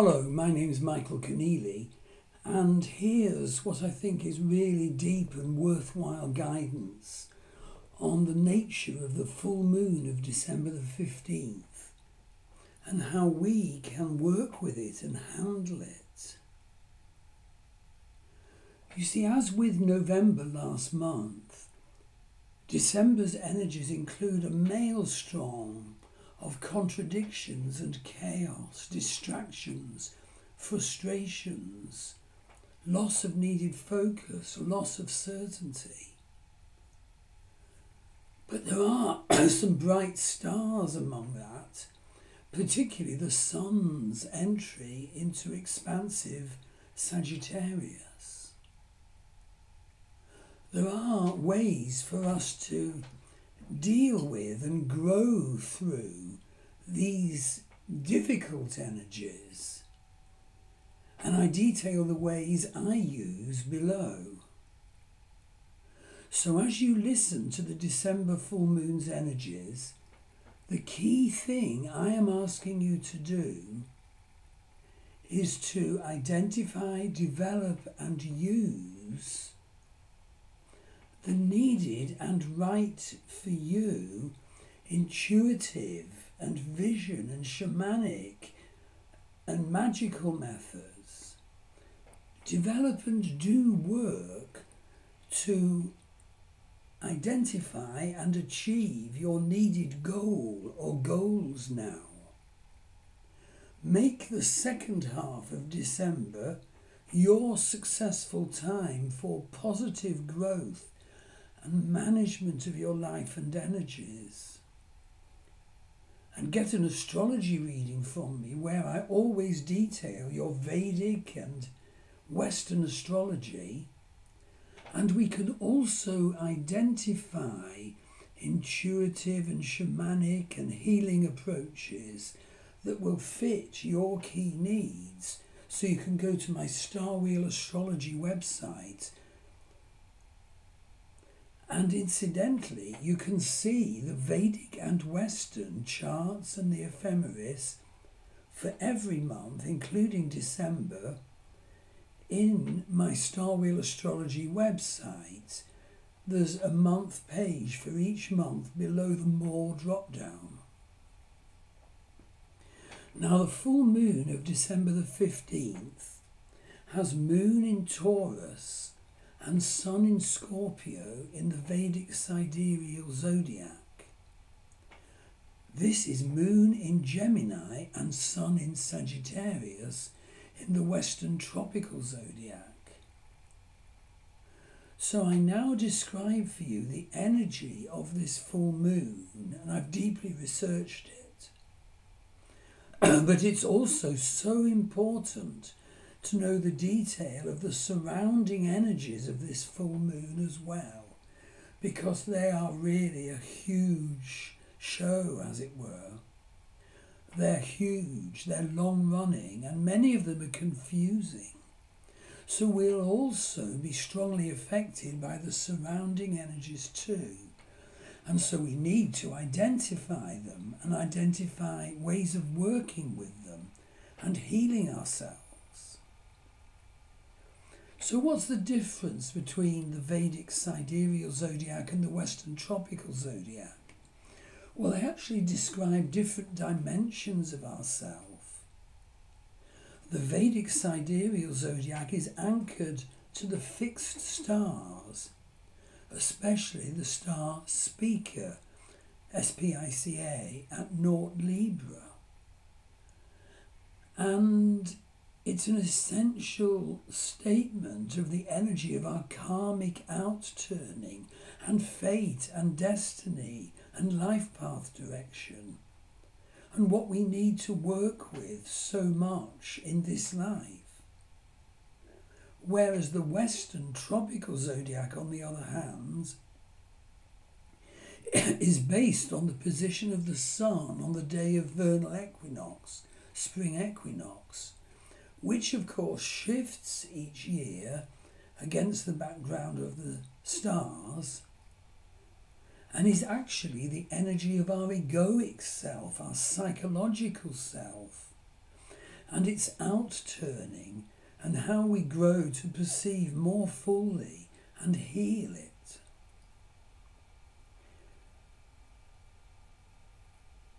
Hello, my name's Michael Conneely, and here's what I think is really deep and worthwhile guidance on the nature of the full moon of December the 15th and how we can work with it and handle it. You see, as with November last month, December's energies include a maelstrom of contradictions and chaos, distractions, frustrations, loss of needed focus, loss of certainty. But there are some bright stars among that, particularly the sun's entry into expansive Sagittarius. There are ways for us to deal with and grow through these difficult energies, and I detail the ways I use below. So as you listen to the December full moon's energies, the key thing I am asking you to do is to identify, develop and use the needed and right for you intuitive and vision and shamanic and magical methods. Develop and do work to identify and achieve your needed goal or goals now. Make the second half of December your successful time for positive growth and management of your life and energies. And get an astrology reading from me where I always detail your Vedic and Western astrology, and we can also identify intuitive and shamanic and healing approaches that will fit your key needs. So you can go to my Star Wheel Astrology website, and incidentally, you can see the Vedic and Western charts and the ephemeris for every month, including December, in my Star Wheel Astrology website. There's a month page for each month below the More drop-down. Now, the full moon of December the 15th has moon in Taurus and sun in Scorpio in the Vedic sidereal zodiac. This is moon in Gemini and sun in Sagittarius in the Western tropical zodiac. So I now describe for you the energy of this full moon, and I've deeply researched it. But it's also so important to know the detail of the surrounding energies of this full moon as well, because they are really a huge show, as it were. They're huge, they're long running, and many of them are confusing. So we'll also be strongly affected by the surrounding energies too. And so we need to identify them and identify ways of working with them and healing ourselves. So what's the difference between the Vedic sidereal zodiac and the Western tropical zodiac? Well, they actually describe different dimensions of ourselves. The Vedic sidereal zodiac is anchored to the fixed stars, especially the star Spica, S-P-I-C-A, at Naut Libra. And it's an essential statement of the energy of our karmic outturning and fate and destiny and life path direction, and what we need to work with so much in this life. Whereas the Western tropical zodiac, on the other hand, is based on the position of the sun on the day of vernal equinox, spring equinox, which of course shifts each year against the background of the stars, and is actually the energy of our egoic self, our psychological self. and its outturning, and how we grow to perceive more fully and heal it.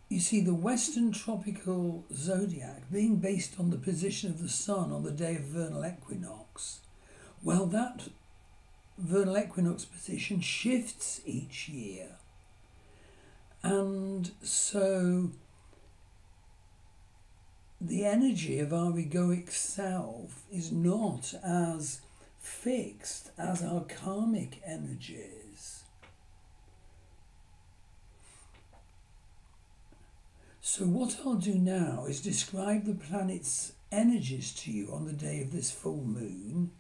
You see, the Western tropical zodiac, being based on the position of the sun on the day of vernal equinox, well, that vernal equinox position shifts each year. And so the energy of our egoic self is not as fixed as our karmic energies. So what I'll do now is describe the planet's energies to you on the day of this full moon,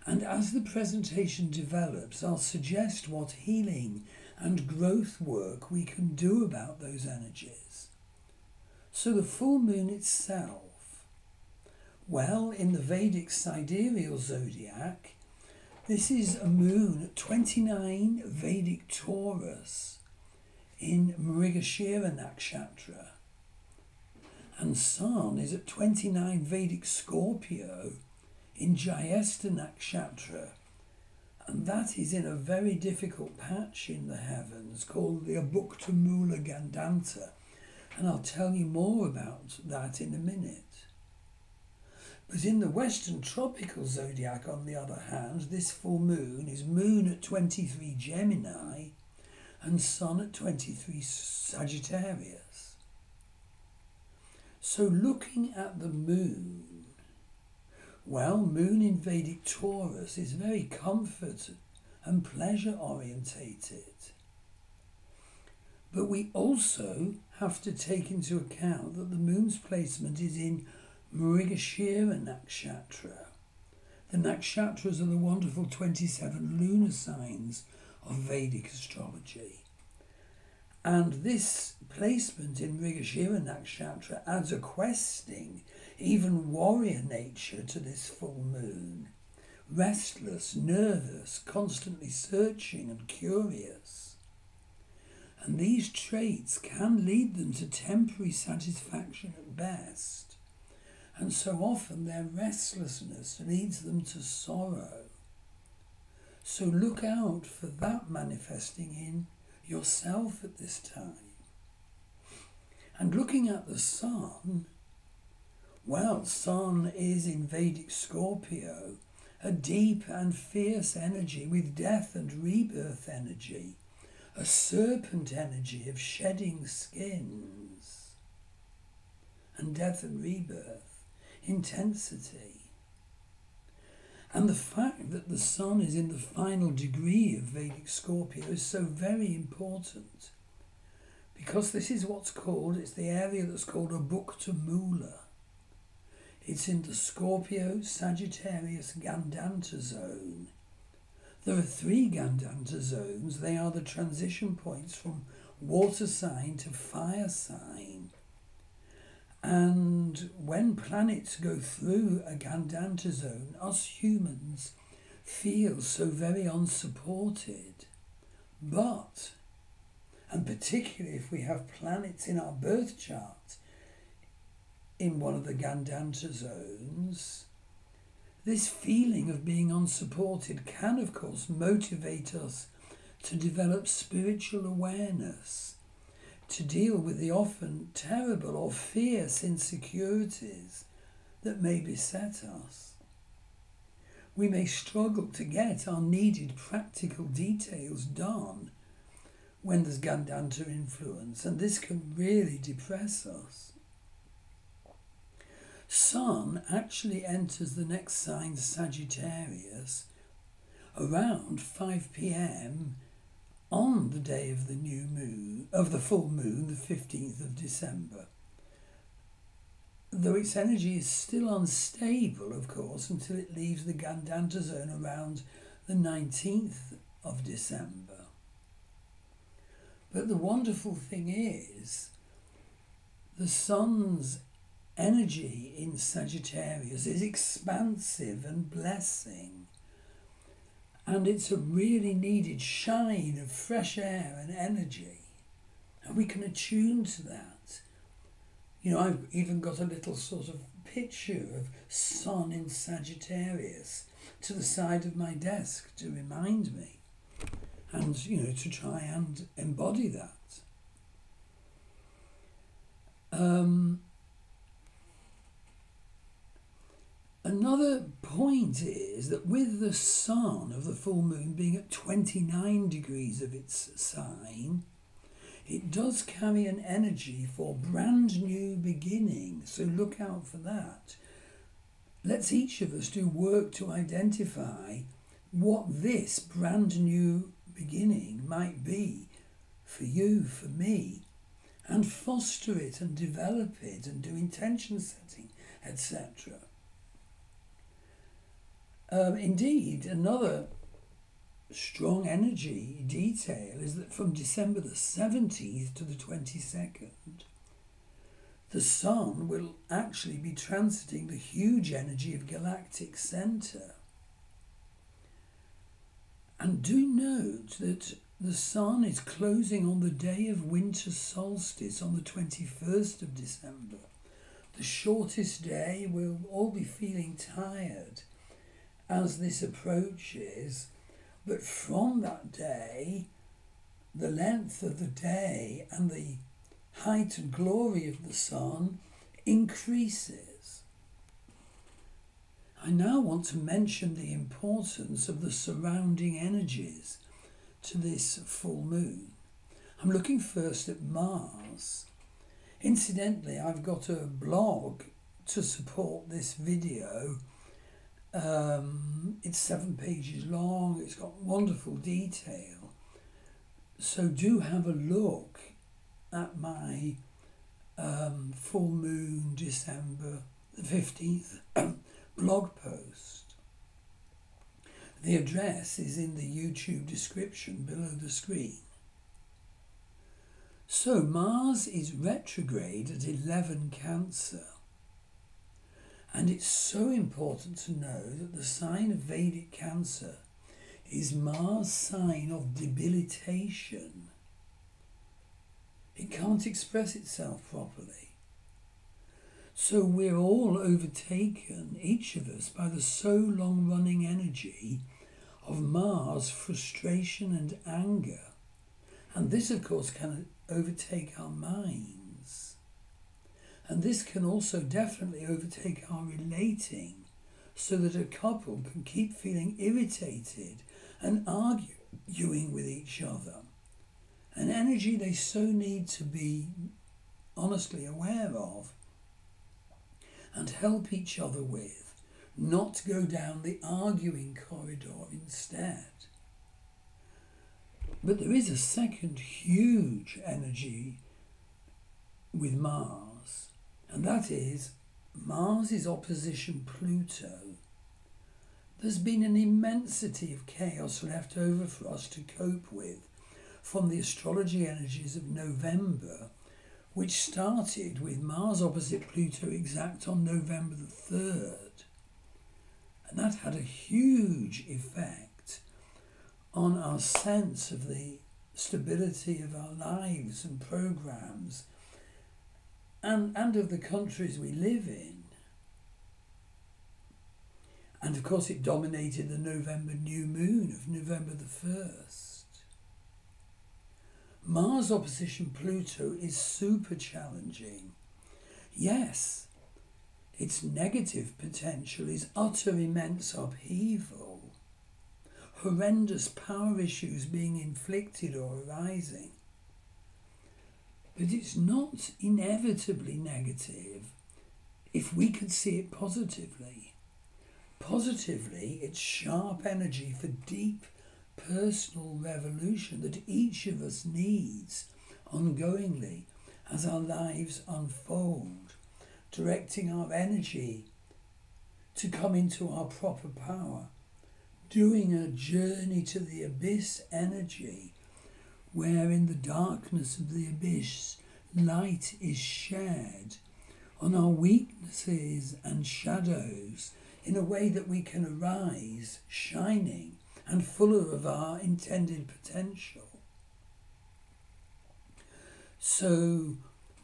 and as the presentation develops, I'll suggest what healing and growth work we can do about those energies. So the full moon itself, well, in the Vedic sidereal zodiac, this is a moon at 29 Vedic Taurus in Mrigashira Nakshatra, and Sun is at 29 Vedic Scorpio in Jyesta Nakshatra, and that is in a very difficult patch in the heavens called the Abhukta Mula Gandanta, and I'll tell you more about that in a minute. But in the Western tropical zodiac, on the other hand, this full moon is moon at 23 Gemini and Sun at 23 Sagittarius. So looking at the moon, well, moon in Vedic Taurus is very comfort and pleasure orientated. But we also have to take into account that the moon's placement is in Mrigashira Nakshatra. The nakshatras are the wonderful 27 lunar signs of Vedic astrology. And this placement in Mrigashira Nakshatra adds a questing, even warrior nature to this full moon. Restless, nervous, constantly searching and curious. And these traits can lead them to temporary satisfaction at best. And so often their restlessness leads them to sorrow. So look out for that manifesting in yourself at this time. And looking at the sun, well, Sun is in Vedic Scorpio, a deep and fierce energy with death and rebirth energy, a serpent energy of shedding skins, and death and rebirth, intensity. And the fact that the Sun is in the final degree of Vedic Scorpio is so very important, because this is what's called, it's the area that's called Abhukta Mula. It's in the Scorpio, Sagittarius, Gandanta zone. There are 3 Gandanta zones. They are the transition points from water sign to fire sign. And when planets go through a Gandanta zone, us humans feel so very unsupported. But, and particularly if we have planets in our birth chart in one of the Gandanta zones, this feeling of being unsupported can, of course, motivate us to develop spiritual awareness, to deal with the often terrible or fierce insecurities that may beset us. We may struggle to get our needed practical details done when there's Gandanta influence, and this can really depress us. Sun actually enters the next sign, Sagittarius, around 5 p.m. on the day of the new moon, of the full moon, the 15th of December. Though its energy is still unstable, of course, until it leaves the Gandanta zone around the 19th of December. But the wonderful thing is, the Sun's energy in Sagittarius is expansive and blessing, and it's a really needed shine of fresh air and energy, and we can attune to that You know, I've even got a little sort of picture of Sun in Sagittarius to the side of my desk to remind me, and, you know, to try and embody that. Another point is that with the Sun of the full moon being at 29 degrees of its sign, it does carry an energy for brand new beginnings, so look out for that. Let's each of us do work to identify what this brand new beginning might be for you, for me, and foster it and develop it and do intention setting, etc. Indeed, another strong energy detail is that from December the 17th to the 22nd, the Sun will actually be transiting the huge energy of galactic centre. And do note that the Sun is closing on the day of winter solstice on the 21st of December. The shortest day. We'll all be feeling tired as this approaches, but from that day, the length of the day and the height and glory of the Sun increases. I now want to mention the importance of the surrounding energies to this full moon. I'm looking first at Mars. Incidentally, I've got a blog to support this video. It's 7 pages long, it's got wonderful detail. So do have a look at my full moon December the 15th blog post. The address is in the YouTube description below the screen. So Mars is retrograde at 11 Cancer. And it's so important to know that the sign of Vedic Cancer is Mars' sign of debilitation. It can't express itself properly. So we're all overtaken, each of us, by the so long-running energy of Mars' frustration and anger. And this, of course, can overtake our minds. And this can also definitely overtake our relating, so that a couple can keep feeling irritated and arguing with each other. An energy they so need to be honestly aware of and help each other with, not go down the arguing corridor instead. But there is a second huge energy with Mars, and that is Mars' opposition Pluto. There's been an immensity of chaos left over for us to cope with from the astrology energies of November, which started with Mars opposite Pluto exact on November the 3rd. And that had a huge effect on our sense of the stability of our lives and programs and of the countries we live in. And of course it dominated the November new moon of November the 1st. Mars opposition Pluto is super challenging. Yes, its negative potential is utter immense upheaval, horrendous power issues being inflicted or arising. But it's not inevitably negative if we could see it positively. Positively, it's sharp energy for deep personal revolution that each of us needs ongoingly as our lives unfold, directing our energy to come into our proper power, doing a journey to the abyss energy, where in the darkness of the abyss light is shared on our weaknesses and shadows in a way that we can arise shining and fuller of our intended potential. So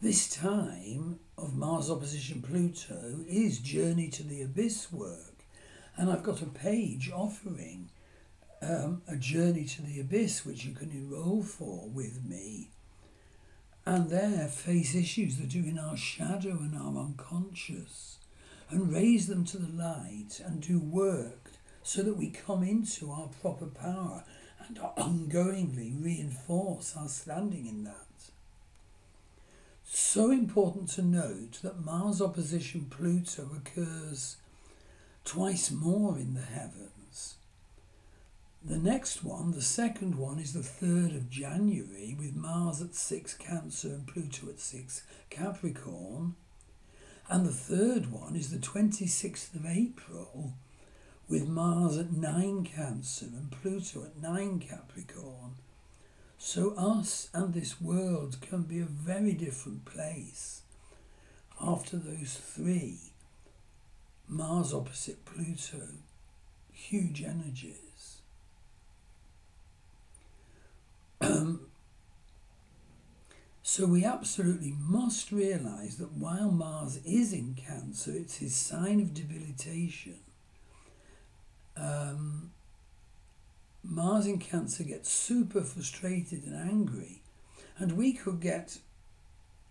this time of Mars opposition Pluto is Journey to the Abyss work. And I've got a page offering a Journey to the Abyss which you can enroll for with me. And there face issues that are in our shadow and our unconscious and raise them to the light and do work so that we come into our proper power and ongoingly reinforce our standing in that. So important to note that Mars opposition Pluto occurs twice more in the heavens. The next one, the second one, is the 3rd of January with Mars at 6 Cancer and Pluto at 6 Capricorn. And the third one is the 26th of April with Mars at 9 Cancer and Pluto at 9 Capricorn. So us and this world can be a very different place after those 3 Mars opposite Pluto, huge energies. So we absolutely must realise that while Mars is in Cancer, it's his sign of debilitation. Mars in Cancer gets super frustrated and angry, and we could get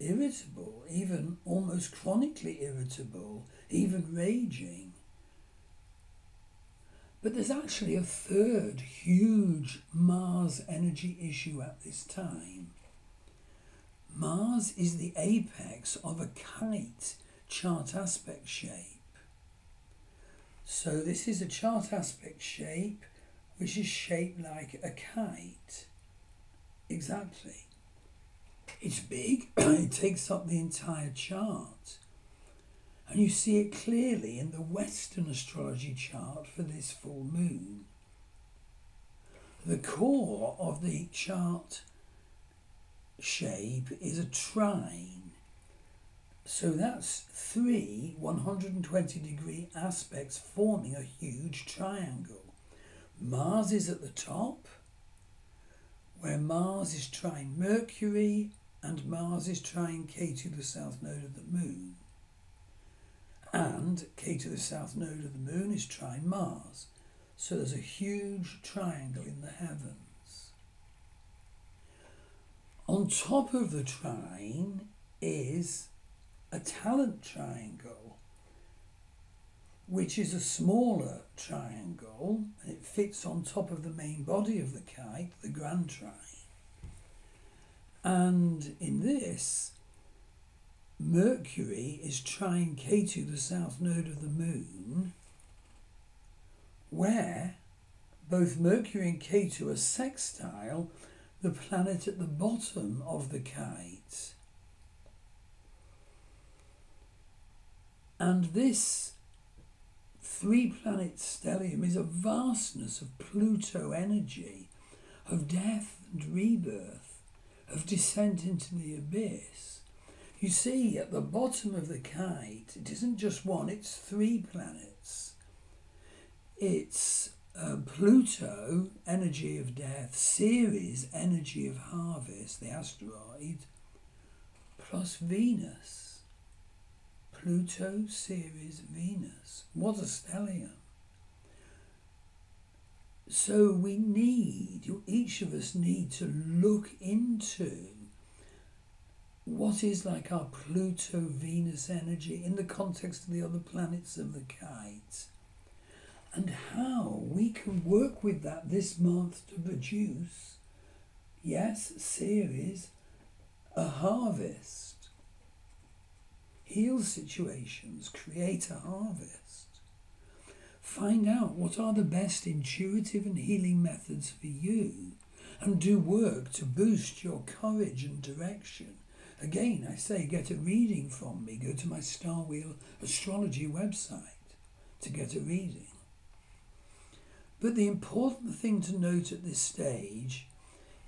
irritable, even almost chronically irritable, even raging. But there's actually a third huge Mars energy issue at this time. Mars is the apex of a kite chart aspect shape. So this is a chart aspect shape which is shaped like a kite. Exactly. It's big, it takes up the entire chart. And you see it clearly in the Western astrology chart for this full moon. The core of the chart shape is a trine. So that's 3 120-degree aspects forming a huge triangle. Mars is at the top, where Mars is trine Mercury and Mars is trine K2, the south node of the moon. And K2, the south node of the moon, is trine Mars. So there's a huge triangle in the heavens. On top of the trine is a talent triangle, which is a smaller triangle, and it fits on top of the main body of the kite, the grand trine. And in this, Mercury is trine K2, the south node of the moon, where both Mercury and K2 are sextile the planet at the bottom of the kite. And this 3-planet stellium is a vastness of Pluto energy, of death and rebirth, of descent into the abyss. You see, at the bottom of the kite, it isn't just one, it's 3 planets. It's Pluto, energy of death, Ceres, energy of harvest, the asteroid, plus Venus. Pluto, Ceres, Venus. What a stellium. So we need, each of us need to look into what is like our Pluto-Venus energy in the context of the other planets of the kite, and how we can work with that this month to produce, yes, Ceres, a harvest. Heal situations, create a harvest. Find out what are the best intuitive and healing methods for you, and do work to boost your courage and direction. Again, I say, get a reading from me. Go to my Star Wheel Astrology website to get a reading. But the important thing to note at this stage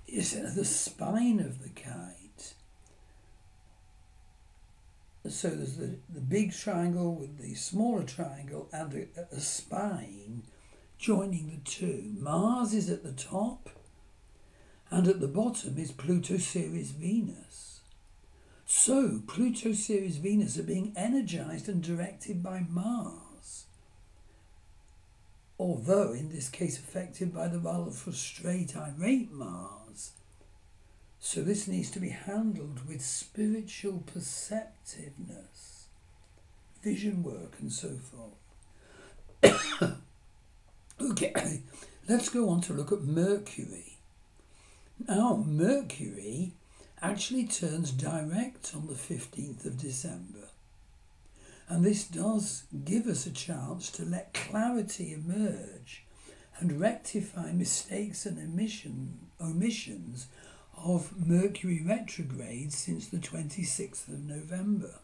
is the spine of the kite. So there's the big triangle with the smaller triangle and a spine joining the two. Mars is at the top, and at the bottom is Pluto, Ceres, Venus. So Pluto, Ceres, Venus are being energized and directed by Mars, although in this case affected by the rather frustrate, irate Mars. So this needs to be handled with spiritual perceptiveness, vision work and so forth. Okay, let's go on to look at Mercury. Now, Mercury actually turns direct on the 15th of December. And this does give us a chance to let clarity emerge and rectify mistakes and omissions of Mercury retrograde since the 26th of November.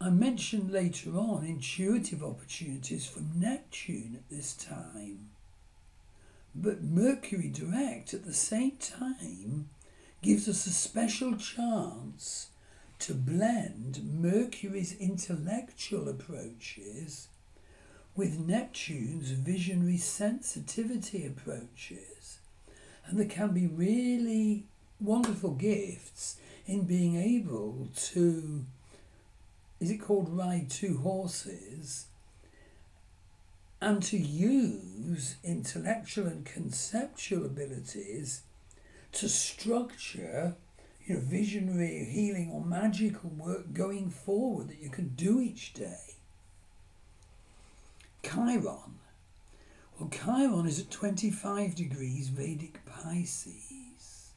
I mentioned later on intuitive opportunities from Neptune at this time. But Mercury direct at the same time gives us a special chance to blend Mercury's intellectual approaches with Neptune's visionary sensitivity approaches. And there can be really wonderful gifts in being able to, is it called ride two horses? And to use intellectual and conceptual abilities to structure, visionary, healing or magical work going forward that you can do each day. Chiron. Well, Chiron is at 25 degrees Vedic Pisces.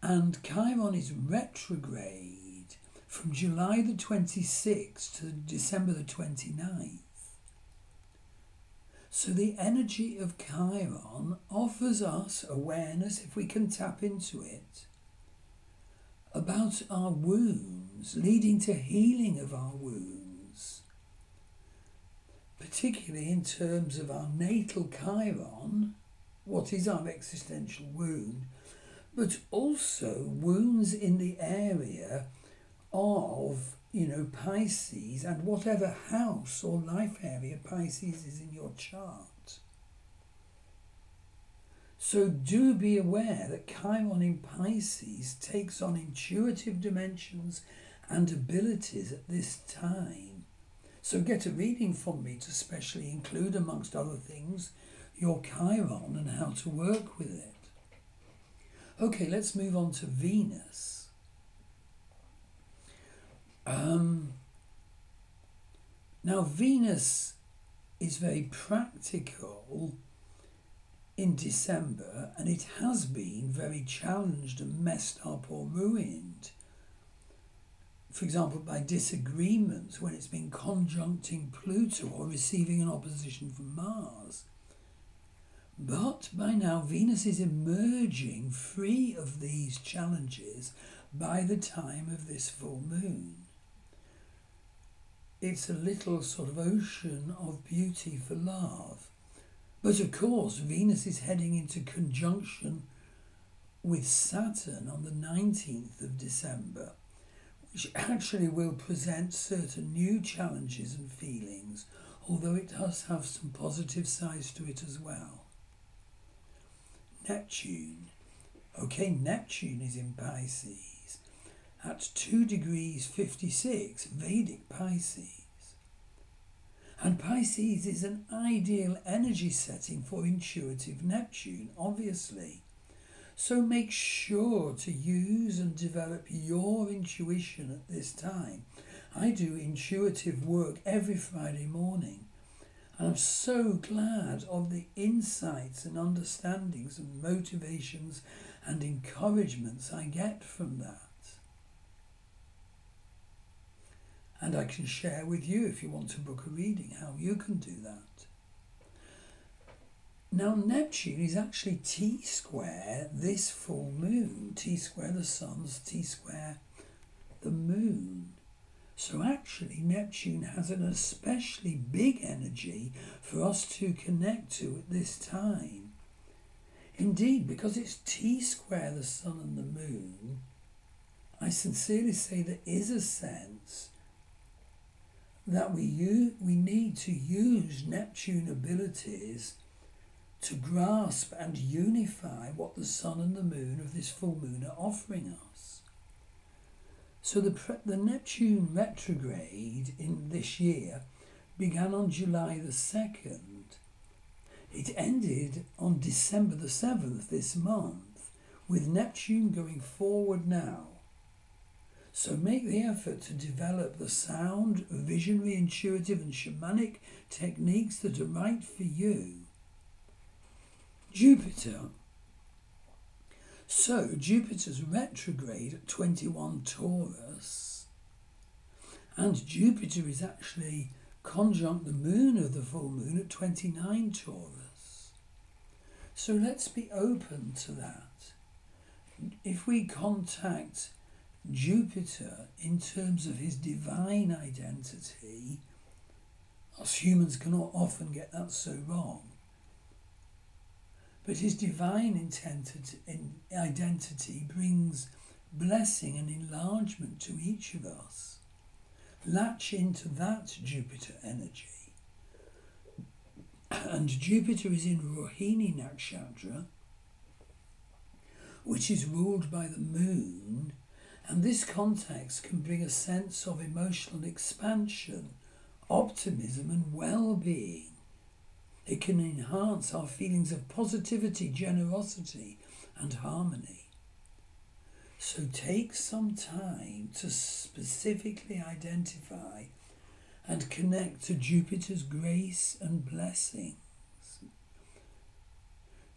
And Chiron is retrograde from July the 26th to December the 29th. So the energy of Chiron offers us awareness, if we can tap into it, about our wounds, leading to healing of our wounds, particularly in terms of our natal Chiron, what is our existential wound, but also wounds in the area of, Pisces and whatever house or life area Pisces is in your chart. So do be aware that Chiron in Pisces takes on intuitive dimensions and abilities at this time. So get a reading from me to specially include, amongst other things, your Chiron and how to work with it. Okay, let's move on to Venus. Now, Venus is very practical in December, and it has been very challenged and messed up or ruined. For example, by disagreements when it's been conjuncting Pluto or receiving an opposition from Mars. But by now, Venus is emerging free of these challenges by the time of this full moon. It's a little sort of ocean of beauty for love. But of course, Venus is heading into conjunction with Saturn on the 19th of December, which actually will present certain new challenges and feelings, although it does have some positive sides to it as well. Neptune. Okay, Neptune is in Pisces at 2 degrees 56 Vedic Pisces. And Pisces is an ideal energy setting for intuitive Neptune, obviously. So make sure to use and develop your intuition at this time. I do intuitive work every Friday morning. And I'm so glad of the insights and understandings and motivations and encouragements I get from that. And I can share with you, if you want to book a reading, how you can do that. Now, Neptune is actually T-square this full moon. T-square the sun's, T-square the moon. So actually, Neptune has an especially big energy for us to connect to at this time. Indeed, because it's T-square the sun and the moon, I sincerely say there is a sense that we need to use Neptune abilities to grasp and unify what the sun and the moon of this full moon are offering us. So the Neptune retrograde in this year began on July the 2nd. It ended on December the 7th this month, with Neptune going forward now. So make the effort to develop the sound, visionary, intuitive and shamanic techniques that are right for you. Jupiter. So Jupiter's retrograde at 21 Taurus, and Jupiter is actually conjunct the moon of the full moon at 29 Taurus. So let's be open to that. If we contact Jupiter in terms of his divine identity, us humans can often get that so wrong, but his divine identity brings blessing and enlargement to each of us. Latch into that Jupiter energy. And Jupiter is in Rohini Nakshatra, which is ruled by the moon, and this context can bring a sense of emotional expansion, optimism and well-being. It can enhance our feelings of positivity, generosity and harmony. So take some time to specifically identify and connect to Jupiter's grace and blessings.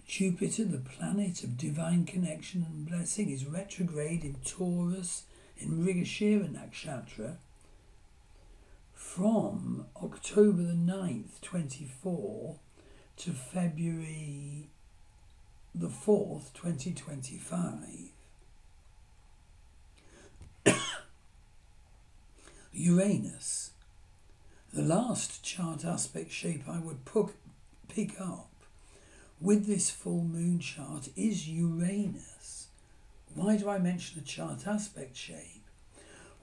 Jupiter, the planet of divine connection and blessing, is retrograde in Taurus in Mrigashira Nakshatra from October the 9th, 24 to February the 4th, 2025. Uranus. The last chart aspect shape I would pick up with this full moon chart is Uranus. Why do I mention a chart aspect shape?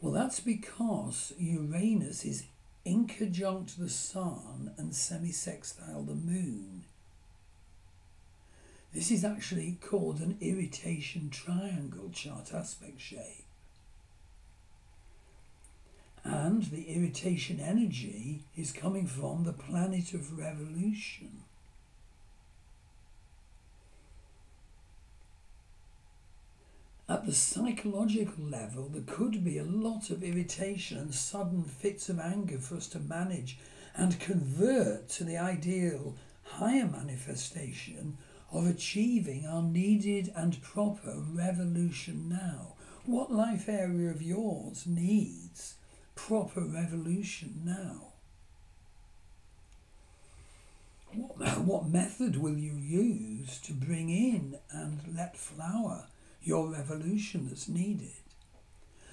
Well, that's because Uranus is inconjunct the Sun and semi-sextile the Moon. This is actually called an irritation triangle chart aspect shape. And the irritation energy is coming from the planet of revolution. At the psychological level, there could be a lot of irritation and sudden fits of anger for us to manage and convert to the ideal higher manifestation of achieving our needed and proper revolution now. What life area of yours needs proper revolution now? What method will you use to bring in and let flower your revolution that's needed?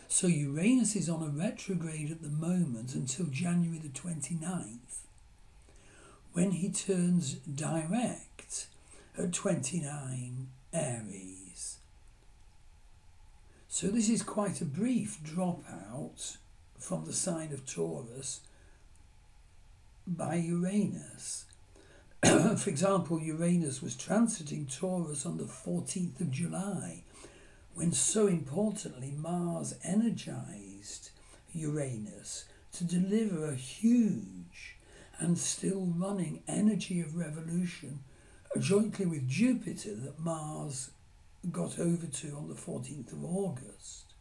So Uranus is on a retrograde at the moment until January the 29th, when he turns direct at 29 Aries. So this is quite a brief dropout from the sign of Taurus by Uranus. For example, Uranus was transiting Taurus on the 14th of July, when so importantly Mars energized Uranus to deliver a huge and still running energy of revolution jointly with Jupiter that Mars got over to on the 14th of August.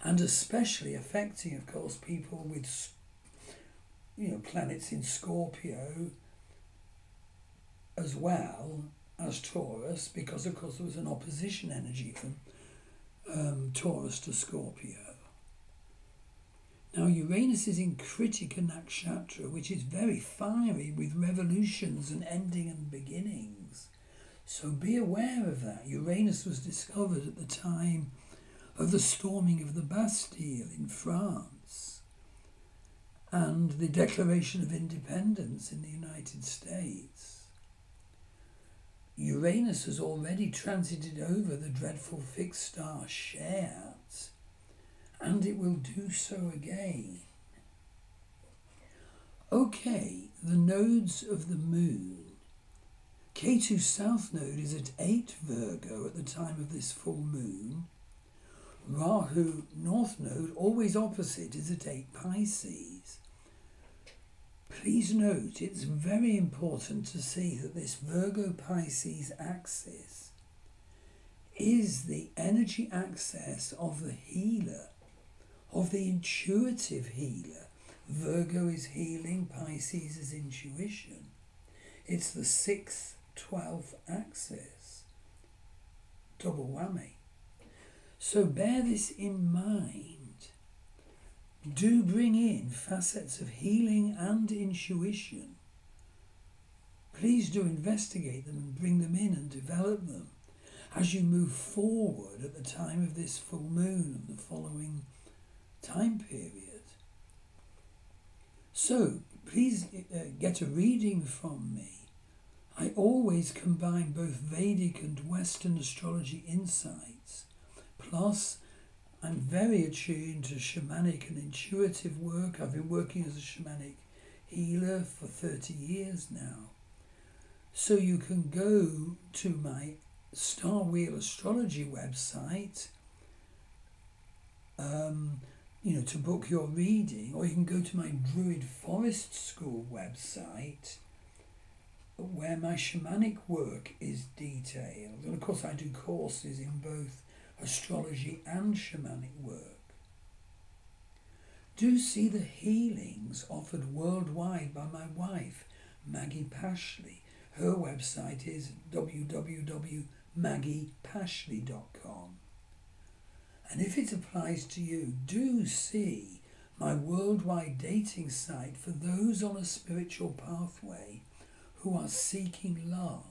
And especially affecting, of course, people with, planets in Scorpio as well as Taurus, because, of course, there was an opposition energy from Taurus to Scorpio. Now, Uranus is in Kritika Nakshatra, which is very fiery with revolutions and ending and beginnings. So be aware of that. Uranus was discovered at the time of the storming of the Bastille in France and the Declaration of Independence in the United States. Uranus has already transited over the dreadful fixed star Shares, and it will do so again. Okay, the nodes of the moon. K2 South Node is at 8 Virgo at the time of this full moon. Rahu North Node, always opposite, is at 8 Pisces. Please note, it's very important to see that this Virgo-Pisces axis is the energy axis of the healer, of the intuitive healer. Virgo is healing, Pisces is intuition. It's the 6th, 12th axis. Double whammy. So bear this in mind. Do bring in facets of healing and intuition. Please do investigate them and bring them in and develop them as you move forward at the time of this full moon and the following time period. So please get a reading from me. I always combine both Vedic and Western astrology insights. Plus, I'm very attuned to shamanic and intuitive work. I've been working as a shamanic healer for 30 years now. So you can go to my Star Wheel Astrology website, to book your reading, or you can go to my Druid Forest School website, where my shamanic work is detailed. And of course I do courses in both astrology and shamanic work. Do see the healings offered worldwide by my wife, Maggie Pashley. Her website is www.maggiepashley.com. And if it applies to you, do see my worldwide dating site for those on a spiritual pathway who are seeking love.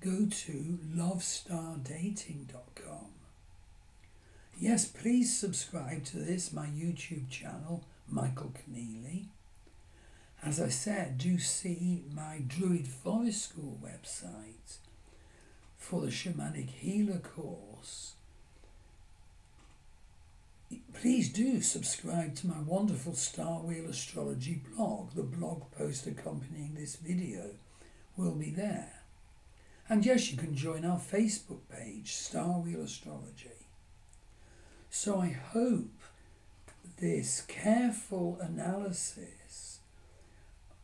Go to lovestardating.com. Yes, please subscribe to this, my YouTube channel, Michael Conneely. As I said, do see my Druid Forest School website for the Shamanic Healer course. Please do subscribe to my wonderful Star Wheel Astrology blog. The blog post accompanying this video will be there. And yes, you can join our Facebook page, Star Wheel Astrology. So I hope this careful analysis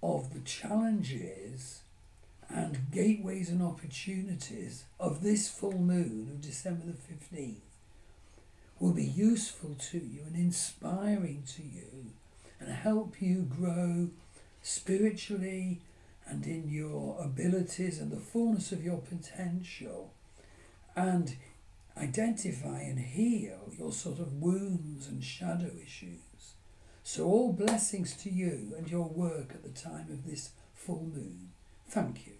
of the challenges and gateways and opportunities of this full moon of December the 15th will be useful to you and inspiring to you and help you grow spiritually and in your abilities and the fullness of your potential, and identify and heal your sort of wounds and shadow issues. So all blessings to you and your work at the time of this full moon. Thank you.